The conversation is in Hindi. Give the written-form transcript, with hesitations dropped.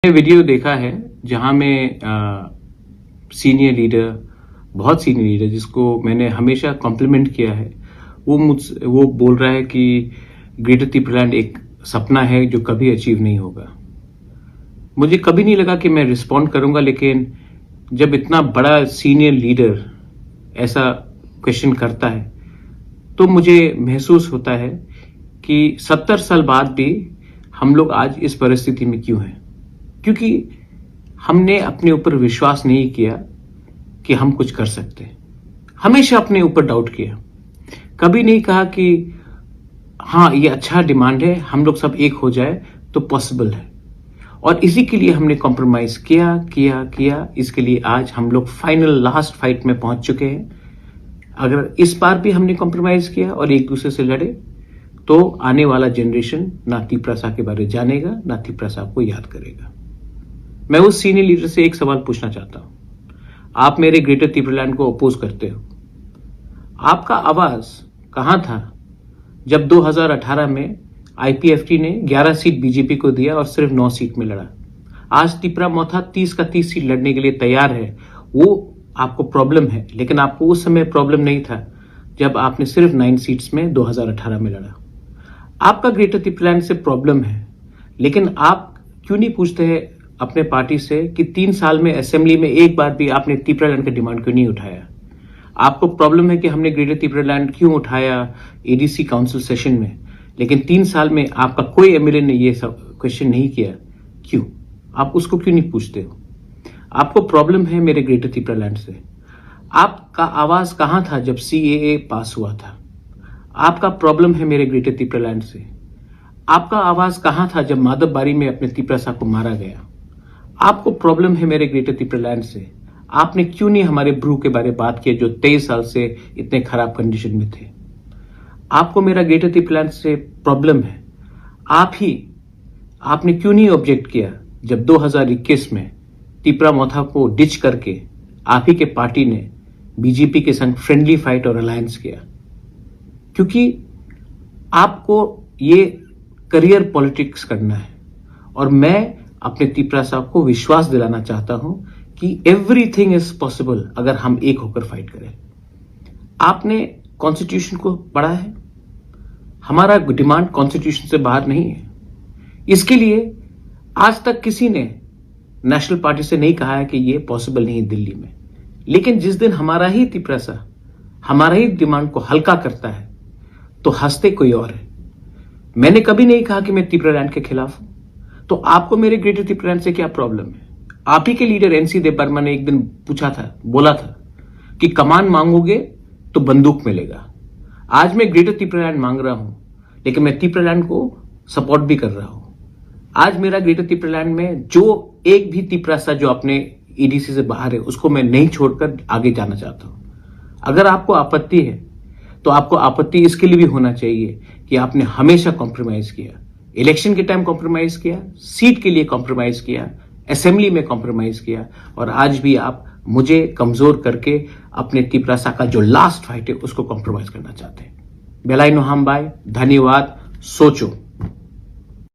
वीडियो देखा है जहां में सीनियर लीडर, बहुत सीनियर लीडर जिसको मैंने हमेशा कॉम्प्लीमेंट किया है, वो बोल रहा है कि ग्रेटर त्रिपुरालैंड एक सपना है जो कभी अचीव नहीं होगा। मुझे कभी नहीं लगा कि मैं रिस्पॉन्ड करूंगा, लेकिन जब इतना बड़ा सीनियर लीडर ऐसा क्वेश्चन करता है तो मुझे महसूस होता है कि 70 साल बाद भी हम लोग आज इस परिस्थिति में क्यों हैं। क्योंकि हमने अपने ऊपर विश्वास नहीं किया कि हम कुछ कर सकते हैं। हमेशा अपने ऊपर डाउट किया, कभी नहीं कहा कि हाँ ये अच्छा डिमांड है, हम लोग सब एक हो जाए तो पॉसिबल है। और इसी के लिए हमने कॉम्प्रोमाइज किया। इसके लिए आज हम लोग फाइनल लास्ट फाइट में पहुंच चुके हैं। अगर इस बार भी हमने कॉम्प्रोमाइज किया और एक दूसरे से लड़े तो आने वाला जनरेशन ना त्रिपुरा के बारे में जानेगा, ना त्रिपुरा को याद करेगा। मैं उस सीनियर लीडर से एक सवाल पूछना चाहता हूं। आप मेरे ग्रेटर त्रिपुरालैंड को अपोज करते हो। आपका आवाज कहां था जब 2018 में आईपीएफटी ने 11 सीट बीजेपी को दिया और सिर्फ 9 सीट में लड़ा। आज त्रिपुरा मोथा 30 का 30 सीट लड़ने के लिए तैयार है। वो आपको प्रॉब्लम है, लेकिन आपको उस समय प्रॉब्लम नहीं था जब आपने सिर्फ 9 सीट्स में 2018 में लड़ा। आपका ग्रेटर त्रिपुरालैंड से प्रॉब्लम है, लेकिन आप क्यों नहीं पूछते हैं अपने पार्टी से कि 3 साल में असेंबली में एक बार भी आपने त्रिपुरालैंड का डिमांड क्यों नहीं उठाया। आपको प्रॉब्लम है कि हमने ग्रेटर त्रिपुरालैंड क्यों उठाया एडीसी काउंसिल सेशन में, लेकिन 3 साल में आपका कोई एमएलए ने ये सब क्वेश्चन नहीं किया। क्यों? आप उसको क्यों नहीं पूछते हो? आपको प्रॉब्लम है मेरे ग्रेटर त्रिपुरालैंड से। आपका आवाज कहां था जब सीएए पास हुआ था? आपका प्रॉब्लम है मेरे ग्रेटर त्रिपुरालैंड से। आपका आवाज कहां था जब माधवबारी में अपने त्रिपुरा को मारा गया? आपको प्रॉब्लम है मेरे ग्रेटर त्रिपुरालैंड से। आपने क्यों नहीं हमारे ब्रू के बारे में बात किया जो 23 साल से इतने खराब कंडीशन में थे? आपको मेरा ग्रेटर त्रिपुरालैंड से प्रॉब्लम है। आपने क्यों नहीं ऑब्जेक्ट किया जब 2021 में त्रिपुरा मोथा को डिच करके आप ही के पार्टी ने बीजेपी के संग फ्रेंडली फाइट और अलायंस किया? क्योंकि आपको ये करियर पॉलिटिक्स करना है और मैं अपने त्रिपुरा साहब को विश्वास दिलाना चाहता हूं कि एवरीथिंग इज पॉसिबल अगर हम एक होकर फाइट करें। आपने कॉन्स्टिट्यूशन को पढ़ा है? हमारा डिमांड कॉन्स्टिट्यूशन से बाहर नहीं है। इसके लिए आज तक किसी ने नेशनल पार्टी से नहीं कहा है कि ये पॉसिबल नहीं है दिल्ली में, लेकिन जिस दिन हमारा ही त्रिपुरा साहब हमारा ही डिमांड को हल्का करता है तो हंसते कोई और है। मैंने कभी नहीं कहा कि मैं त्रिपुरालैंड के खिलाफ हूं, तो आपको मेरे ग्रेटर त्रिपुरालैंड से क्या प्रॉब्लम है? आप ही के लीडर एनसी देव बर्मा ने एक दिन बोला था कि कमान मांगोगे तो बंदूक मिलेगा। आज मैं ग्रेटर त्रिपुरालैंड मांग रहा हूं, लेकिन मैं त्रिपुरालैंड को सपोर्ट भी कर रहा हूं। आज मेरा ग्रेटर त्रिपुरालैंड में जो एक भी त्रिपुरा जो अपने ईडीसी से बाहर है उसको मैं नहीं छोड़कर आगे जाना चाहता हूं। अगर आपको आपत्ति है तो आपको आपत्ति इसके लिए भी होना चाहिए कि आपने हमेशा कॉम्प्रोमाइज किया। इलेक्शन के टाइम कॉम्प्रोमाइज किया, सीट के लिए कॉम्प्रोमाइज किया, असेंबली में कॉम्प्रोमाइज किया, और आज भी आप मुझे कमजोर करके अपने त्रिपुरा का जो लास्ट फाइट है उसको कॉम्प्रोमाइज करना चाहते हैं। बेलाई नोहाम बाय, धन्यवाद। सोचो।